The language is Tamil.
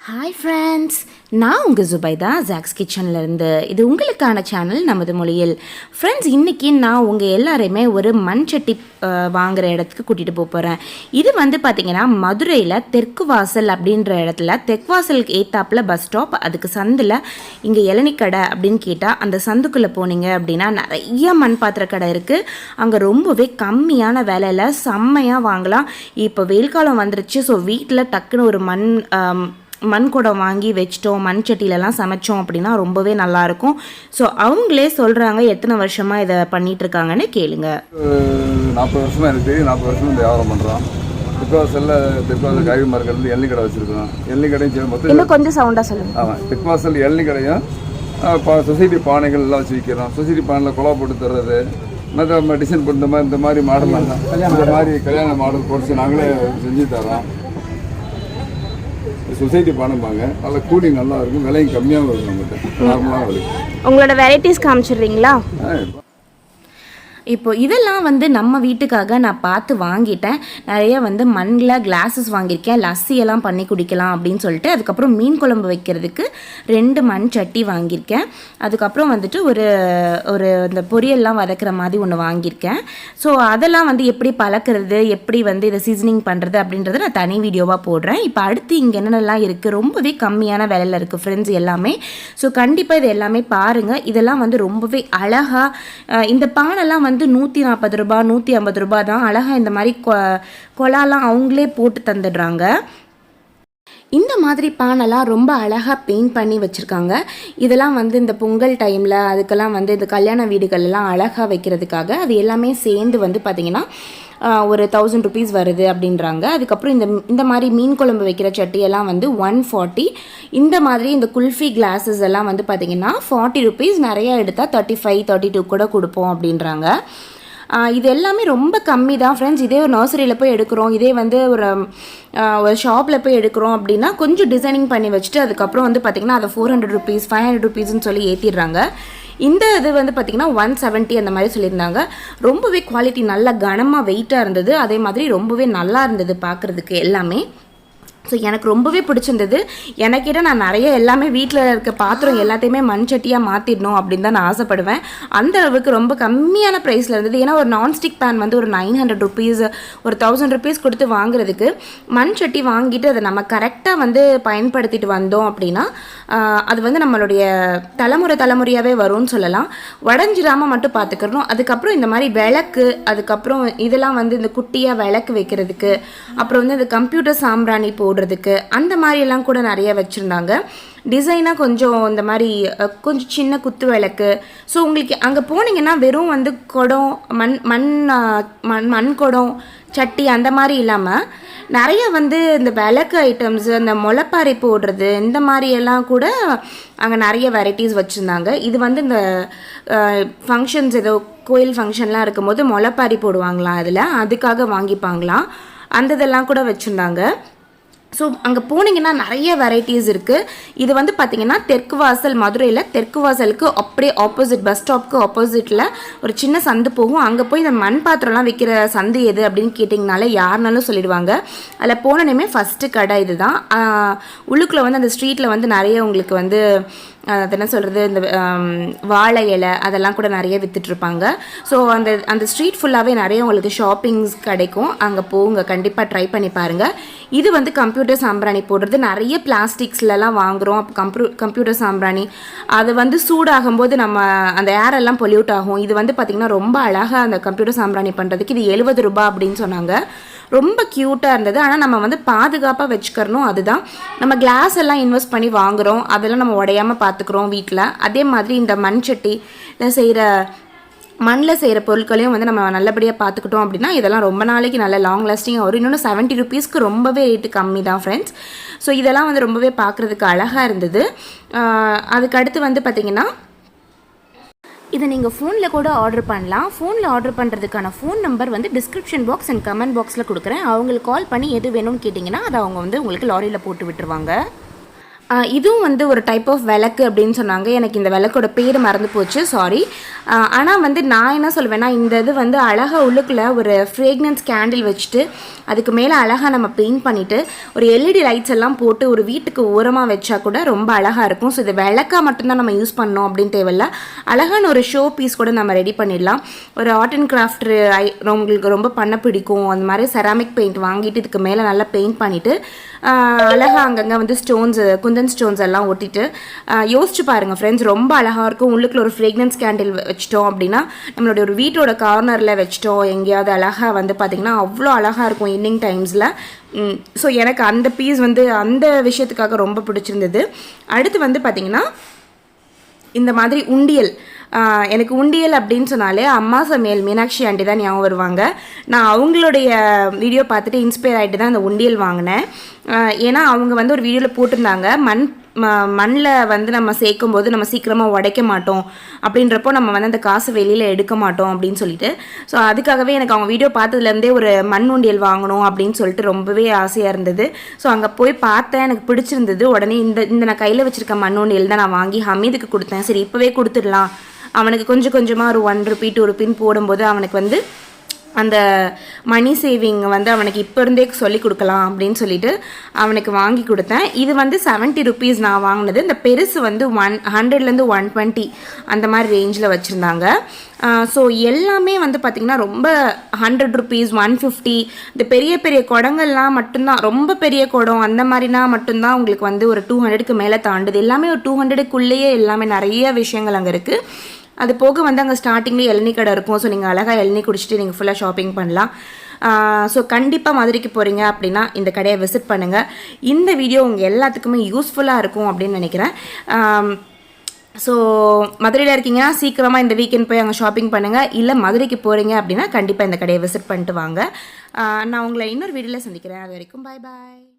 ஹாய் ஃப்ரெண்ட்ஸ், நான் உங்கள் ஜுபைதா ஜாக்ஸ் கிச்சன்லேருந்து. இது உங்களுக்கான சேனல் நமது மொழியில். ஃப்ரெண்ட்ஸ், இன்றைக்கி நான் உங்கள் எல்லாரையுமே ஒரு மண் சட்டி வாங்குகிற இடத்துக்கு கூட்டிகிட்டு போகிறேன். இது வந்து பார்த்திங்கன்னா மதுரையில் தெற்கு வாசல் அப்படின்ற இடத்துல தெற்கு வாசலுக்கு ஏத்தாப்பில் பஸ் ஸ்டாப், அதுக்கு சந்தில் இங்கே இளநிக்கடை அப்படின்னு கேட்டால் அந்த சந்துக்குள்ளே போனீங்க அப்படின்னா நிறைய மண் பாத்திர கடை இருக்குது. அங்கே ரொம்பவே கம்மியான விலையில் செம்மையாக வாங்கலாம். இப்போ வெயில் காலம் வந்துருச்சு. ஸோ வீட்டில் டக்குன்னு ஒரு மண் குடம் வாங்கி வச்சிட்டோம், மண் சட்டிலெலாம் சமைச்சோம் அப்படின்னா ரொம்பவே நல்லாயிருக்கும். ஸோ அவங்களே சொல்கிறாங்க எத்தனை வருஷமாக இதை பண்ணிகிட்ருக்காங்கன்னு கேளுங்க. 40 வருஷமாக இருக்குது. 40 வருஷமாக இந்த வியாபாரம் பண்ணுறோம். தெற்குவாசல் காய்கறி மார்க்கெட் எண்ணெய் கடை வச்சுருக்கோம். எண்ணெய் கடையும் மொத்தம் இன்னும் கொஞ்சம் சவுண்டாக சொல்லுங்கள். ஆமாம், தெற்குவாசல் எண்ணெய் கடையும் சொசைட்டி பானைகள் எல்லாம் வச்சு விற்கிறோம். சொசைட்டி பானையில் குழா போட்டு தர்றது, மற்ற டிசைன் போட்டு இந்த மாதிரி மாடல், இந்த மாதிரி கல்யாண மாடல் போட்டு நாங்களே செஞ்சு தரோம். சொசைட்டி பானைப்பாங்க, நல்ல கூலிங் நல்லா இருக்கும், விலையும் கம்மியாகவும் இருக்கும். நம்மகிட்ட நார்மலாக விலைக்கு உங்களோட வெரைட்டிஸ் காமிச்சிடுறீங்களா? இப்போது இதெல்லாம் வந்து நம்ம வீட்டுக்காக நான் பார்த்து வாங்கிட்டேன். நிறைய வந்து மண்ணில் கிளாஸஸ் வாங்கியிருக்கேன், லஸ்ஸியெல்லாம் பண்ணி குடிக்கலாம் அப்படின்னு சொல்லிட்டு. அதுக்கப்புறம் மீன் குழம்பு வைக்கிறதுக்கு 2 மண் சட்டி வாங்கியிருக்கேன். அதுக்கப்புறம் வந்துட்டு ஒரு இந்த பொரியல்லாம் வதக்கிற மாதிரி ஒன்று வாங்கியிருக்கேன். ஸோ அதெல்லாம் வந்து எப்படி பழக்கிறது, எப்படி வந்து இதை சீசனிங் பண்ணுறது அப்படின்றத நான் தனி வீடியோவாக போடுறேன். இப்போ அடுத்து இங்கே என்னென்னலாம் இருக்குது, ரொம்பவே கம்மியான விலையில் இருக்குது ஃப்ரெண்ட்ஸ் எல்லாமே. ஸோ கண்டிப்பாக இது எல்லாமே பாருங்கள். இதெல்லாம் வந்து ரொம்பவே அழகாக, இந்த பானைலாம் வந்து 140 ரூபா 150 ரூபா தான். அழகாக இந்த மாதிரி கொலாலாம் அவங்களே போட்டு தந்துடுறாங்க. இந்த மாதிரி பானைலாம் ரொம்ப அழகாக பெயிண்ட் பண்ணி வச்சுருக்காங்க. இதெல்லாம் வந்து இந்த பொங்கல் டைமில் அதுக்கெல்லாம் வந்து இந்த கல்யாண வீடுகள்லாம் அழகாக வைக்கிறதுக்காக அது எல்லாமே சேர்ந்து வந்து பார்த்திங்கன்னா ஒரு 1000 rupees வருது அப்படின்றாங்க. அதுக்கப்புறம் இந்த மாதிரி மீன் குழம்பு வைக்கிற சட்டியெல்லாம் வந்து 140. இந்த மாதிரி இந்த குல்ஃபி கிளாஸஸ் எல்லாம் வந்து பார்த்திங்கன்னா 40 rupees, நிறையா எடுத்தால் 35 32 கூட கொடுப்போம் அப்படின்றாங்க. இது எல்லாமே ரொம்ப கம்மி தான் ஃப்ரெண்ட்ஸ். இதே ஒரு நர்சரியில் போய் எடுக்கிறோம், இதே வந்து ஒரு ஷாப்பில் போய் எடுக்கிறோம் அப்படின்னா கொஞ்சம் டிசைனிங் பண்ணி வச்சுட்டு அதுக்கப்புறம் வந்து பார்த்திங்கன்னா அதை 400 rupees 500 rupeesன்னு சொல்லி ஏற்றிடுறாங்க. இந்த இது வந்து பார்த்திங்கன்னா 170 அந்த மாதிரி சொல்லியிருந்தாங்க. ரொம்பவே குவாலிட்டி நல்லா கனமாக வெயிட்டாக இருந்தது. அதே மாதிரி ரொம்பவே நல்லா இருந்தது பார்க்குறதுக்கு எல்லாமே. ஸோ எனக்கு ரொம்பவே பிடிச்சிருந்தது. எனக்கிட்ட நான் நிறைய எல்லாமே வீட்டில் இருக்க பாத்திரம் எல்லாத்தையுமே மண் சட்டியாக மாற்றிடணும் அப்படின்னு தான் நான் ஆசைப்படுவேன். அந்த அளவுக்கு ரொம்ப கம்மியான ப்ரைஸில் இருந்தது. ஏன்னா ஒரு நான்ஸ்டிக் பேன் வந்து ஒரு 900 rupees ஒரு 1000 rupees கொடுத்து வாங்குறதுக்கு மண் சட்டி வாங்கிட்டு அதை நம்ம கரெக்டாக வந்து பயன்படுத்திட்டு வந்தோம் அப்படின்னா அது வந்து நம்மளுடைய தலைமுறையாகவே வரும்னு சொல்லலாம். உடஞ்சிடாமல் மட்டும் பார்த்துக்கிறணும். அதுக்கப்புறம் இந்த மாதிரி விளக்கு, அதுக்கப்புறம் இதெல்லாம் வந்து இந்த குட்டியாக விளக்கு வைக்கிறதுக்கு, அப்புறம் வந்து இந்த கம்ப்யூட்டர் சாம்பிராணி போடுறதுக்கு, அந்த மாதிரியெல்லாம் கூட நிறைய வச்சுருந்தாங்க. டிசைனாக கொஞ்சம் இந்த மாதிரி கொஞ்சம் சின்ன குத்து விளக்கு. ஸோ உங்களுக்கு அங்கே போனீங்கன்னா வெறும் வந்து குடம், மண் குடம் சட்டி அந்த மாதிரி இல்லாமல் நிறைய வந்து இந்த விளக்கு ஐட்டம்ஸு, இந்த முளைப்பாறை போடுறது, இந்த மாதிரியெல்லாம் கூட அங்கே நிறைய வெரைட்டிஸ் வச்சுருந்தாங்க. இது வந்து இந்த ஃபங்க்ஷன்ஸ், ஏதோ கோயில் ஃபங்க்ஷன்லாம் இருக்கும்போது முளைப்பாரி போடுவாங்களாம், அதுக்காக வாங்கிப்பாங்களாம். அந்த இதெல்லாம் கூட வச்சுருந்தாங்க. ஸோ அங்கே போனீங்கன்னா நிறைய வெரைட்டிஸ் இருக்குது. இது வந்து பார்த்திங்கன்னா தெற்கு வாசல், மதுரையில் தெற்கு வாசலுக்கு அப்படியே ஆப்போசிட், பஸ் ஸ்டாப்க்கு ஆப்போசிட்டில் ஒரு சின்ன சந்து போகும். அங்கே போய் இந்த மண் பாத்திரம்லாம் விற்கிற சந்து எது அப்படின்னு கேட்டிங்கனாலே யாருனாலும் சொல்லிடுவாங்க. அதில் போனோன்னே ஃபஸ்ட்டு கடை இது தான். உள்ளுக்குள்ளே வந்து அந்த ஸ்ட்ரீட்டில் வந்து நிறைய உங்களுக்கு வந்து அது என்ன சொல்கிறது, இந்த வாழை இலை அதெல்லாம் கூட நிறைய விற்றுட்ருப்பாங்க. ஸோ அந்த ஸ்ட்ரீட் ஃபுல்லாகவே நிறைய உங்களுக்கு ஷாப்பிங்ஸ் கிடைக்கும். அங்கே போங்க, கண்டிப்பாக ட்ரை பண்ணி பாருங்கள். இது வந்து கம்ப்யூட்டர் சாம்பிராணி போடுறது. நிறைய பிளாஸ்டிக்ஸ்லலாம் வாங்குகிறோம். அப்போ கம்ப்யூட்டர் சாம்பிராணி அது வந்து சூடாகும்போது நம்ம அந்த ஏரெல்லாம் பொல்யூட் ஆகும். இது வந்து பார்த்திங்கன்னா ரொம்ப அழகாக அந்த கம்ப்யூட்டர் சாம்பிராணி பண்ணுறதுக்கு இது 70 ரூபா அப்படின்னு சொன்னாங்க. ரொம்ப க்யூட்டாக இருந்தது. ஆனால் நம்ம வந்து பாதுகாப்பாக வச்சுக்கிறணும். அதுதான் நம்ம கிளாஸ் எல்லாம் இன்வெஸ்ட் பண்ணி வாங்குகிறோம், அதெல்லாம் நம்ம உடையாமல் பார்த்துக்குறோம் வீட்டில். அதே மாதிரி இந்த மண் சட்டி மண்ணில் செய்கிற பொருட்களையும் வந்து நம்ம நல்லபடியாக பார்த்துக்கிட்டோம் அப்படின்னா இதெல்லாம் ரொம்ப நாளைக்கு நல்ல லாங் லாஸ்டிங்காக வரும். இன்னொன்று 70 rupeesக்கு ரொம்பவே ரேட்டு கம்மி தான் ஃப்ரெண்ட்ஸ். ஸோ இதெல்லாம் வந்து ரொம்பவே பார்க்குறதுக்கு அழகாக இருந்தது. அதுக்கடுத்து வந்து பார்த்திங்கன்னா இதை நீங்கள் ஃபோனில் கூட ஆர்டர் பண்ணலாம். ஃபோனில் ஆர்டர் பண்ணுறதுக்கான ஃபோன் நம்பர் வந்து டிஸ்கிரிப்ஷன் பாக்ஸ் அண்ட் கமெண்ட் பாக்ஸில் கொடுக்குறேன். அவங்களுக்கு கால் பண்ணி எது வேணும்னு கேட்டிங்கன்னா அதை அவங்க வந்து உங்களுக்கு லாரியில் போட்டு விட்டுருவாங்க. இதுவும் வந்து ஒரு டைப் ஆஃப் விளக்கு அப்படின்னு சொன்னாங்க. எனக்கு இந்த விளக்கோட பேர் மறந்து போச்சு, சாரி. ஆனால் வந்து நான் என்ன சொல்வேன்னா, இந்த இது வந்து அழகாக உள்ளுக்குள்ளே ஒரு ஃப்ரேக்னன்ஸ் கேண்டில் வச்சுட்டு அதுக்கு மேலே அழகாக நம்ம பெயிண்ட் பண்ணிவிட்டு ஒரு எல்இடி லைட்ஸ் எல்லாம் போட்டு ஒரு வீட்டுக்கு ஓரமாக வச்சா கூட ரொம்ப அழகாக இருக்கும். ஸோ இது விளக்கா மட்டும்தான் நம்ம யூஸ் பண்ணோம் அப்படின்னு தேவையில்ல, அழகான ஒரு ஷோ பீஸ் கூட நம்ம ரெடி பண்ணிடலாம். ஒரு ஆர்ட் அண்ட் கிராஃப்ட் உங்களுக்கு ரொம்ப பண்ண பிடிக்கும், அந்த மாதிரி செராமிக் பெயிண்ட் வாங்கிட்டு இதுக்கு மேலே நல்லா பெயிண்ட் பண்ணிவிட்டு அழகாக அங்கங்கே வந்து குந்தன் ஸ்டோன்ஸ் எல்லாம் ஒட்டிட்டு யோசிச்சு பாருங்கள் ஃப்ரெண்ட்ஸ், ரொம்ப அழகாக இருக்கும். உள்ளுக்குள்ள ஒரு ஃப்ரேக்னன்ஸ் கேண்டில் வச்சிட்டோம் அப்படின்னா நம்மளுடைய ஒரு வீட்டோட கார்னரில் வச்சிட்டோம் எங்கேயாவது அழகாக வந்து பார்த்திங்கன்னா அவ்வளோ அழகாக இருக்கும் ஈவினிங் டைம்ஸில். ஸோ எனக்கு அந்த பீஸ் வந்து அந்த விஷயத்துக்காக ரொம்ப பிடிச்சிருந்தது. அடுத்து வந்து பார்த்திங்கன்னா இந்த மாதிரி உண்டியல். எனக்கு உண்டியல் அப்படின்னு சொன்னாலே அம்மா சமையல் மீனாட்சி ஆண்டி தான் ஞாபகம் வருவாங்க. நான் அவங்களுடைய வீடியோ பார்த்துட்டு இன்ஸ்பயர் ஆகிட்டு தான் அந்த உண்டியல் வாங்கினேன். ஏன்னா அவங்க வந்து ஒரு வீடியோவில் போட்டிருந்தாங்க, மண்ணில் வந்து நம்ம சேர்க்கும் போது நம்ம சீக்கிரமாக உடைக்க மாட்டோம், அப்படின்றப்போ நம்ம வந்து அந்த காசு வெளியில் எடுக்க மாட்டோம் அப்படின்னு சொல்லிட்டு. ஸோ அதுக்காகவே எனக்கு அவங்க வீடியோ பார்த்ததுலேருந்தே ஒரு மண் உண்டியல் வாங்கணும் அப்படின்னு சொல்லிட்டு ரொம்பவே ஆசையாக இருந்தது. ஸோ அங்கே போய் பார்த்தேன், எனக்கு பிடிச்சிருந்தது. உடனே இந்த நான் கையில் வச்சுருக்க மண் உண்டியல் தான் நான் வாங்கி ஹமீதுக்கு கொடுத்தேன். சரி இப்போவே கொடுத்துடலாம், அவனுக்கு கொஞ்சம் கொஞ்சமாக ஒரு 1 ரூபி 2 ரூபின்னு போடும்போது அவனுக்கு வந்து அந்த மணி சேவிங் வந்து அவனுக்கு இப்போ இருந்தே சொல்லிக் கொடுக்கலாம் அப்படின்னு சொல்லிட்டு அவனுக்கு வாங்கி கொடுத்தேன். இது வந்து 70 ருபீஸ் நான் வாங்கினது. இந்த பெருசு வந்து 100லேருந்து 120 அந்த மாதிரி ரேஞ்சில் வச்சுருந்தாங்க. ஸோ எல்லாமே வந்து பார்த்திங்கன்னா ரொம்ப 100 ருபீஸ் 150. இந்த பெரிய பெரிய குடங்கள்லாம் மட்டும்தான், ரொம்ப பெரிய குடம் அந்த மாதிரினா மட்டும்தான் உங்களுக்கு வந்து ஒரு 200க்கு மேலே தாண்டுது. எல்லாமே ஒரு 200க்குள்ளேயே எல்லாமே நிறைய விஷயங்கள் அங்கே இருக்குது. அது போக வந்து அங்கே ஸ்டார்டிங்லேயே இளநீ கடை இருக்கும். ஸோ நீங்கள் அழகாக இளநீ குடிச்சிட்டு நீங்கள் ஃபுல்லாக ஷாப்பிங் பண்ணலாம். ஸோ கண்டிப்பாக மதுரைக்கு போகிறீங்க அப்படின்னா இந்த கடையை விசிட் பண்ணுங்கள். இந்த வீடியோ உங்கள் எல்லாத்துக்குமே யூஸ்ஃபுல்லாக இருக்கும் அப்படின்னு நினைக்கிறேன். ஸோ மதுரையில் இருக்கீங்கன்னா சீக்கிரமாக இந்த வீக்கெண்ட் போய் அங்கே ஷாப்பிங் பண்ணுங்கள். இல்லை மதுரைக்கு போகிறீங்க அப்படின்னா கண்டிப்பாக இந்த கடையை விசிட் பண்ணிட்டு வாங்க. நான் உங்களை இன்னொரு வீடியோவில் சந்திக்கிறேன். அது வரைக்கும் பாய் பாய்.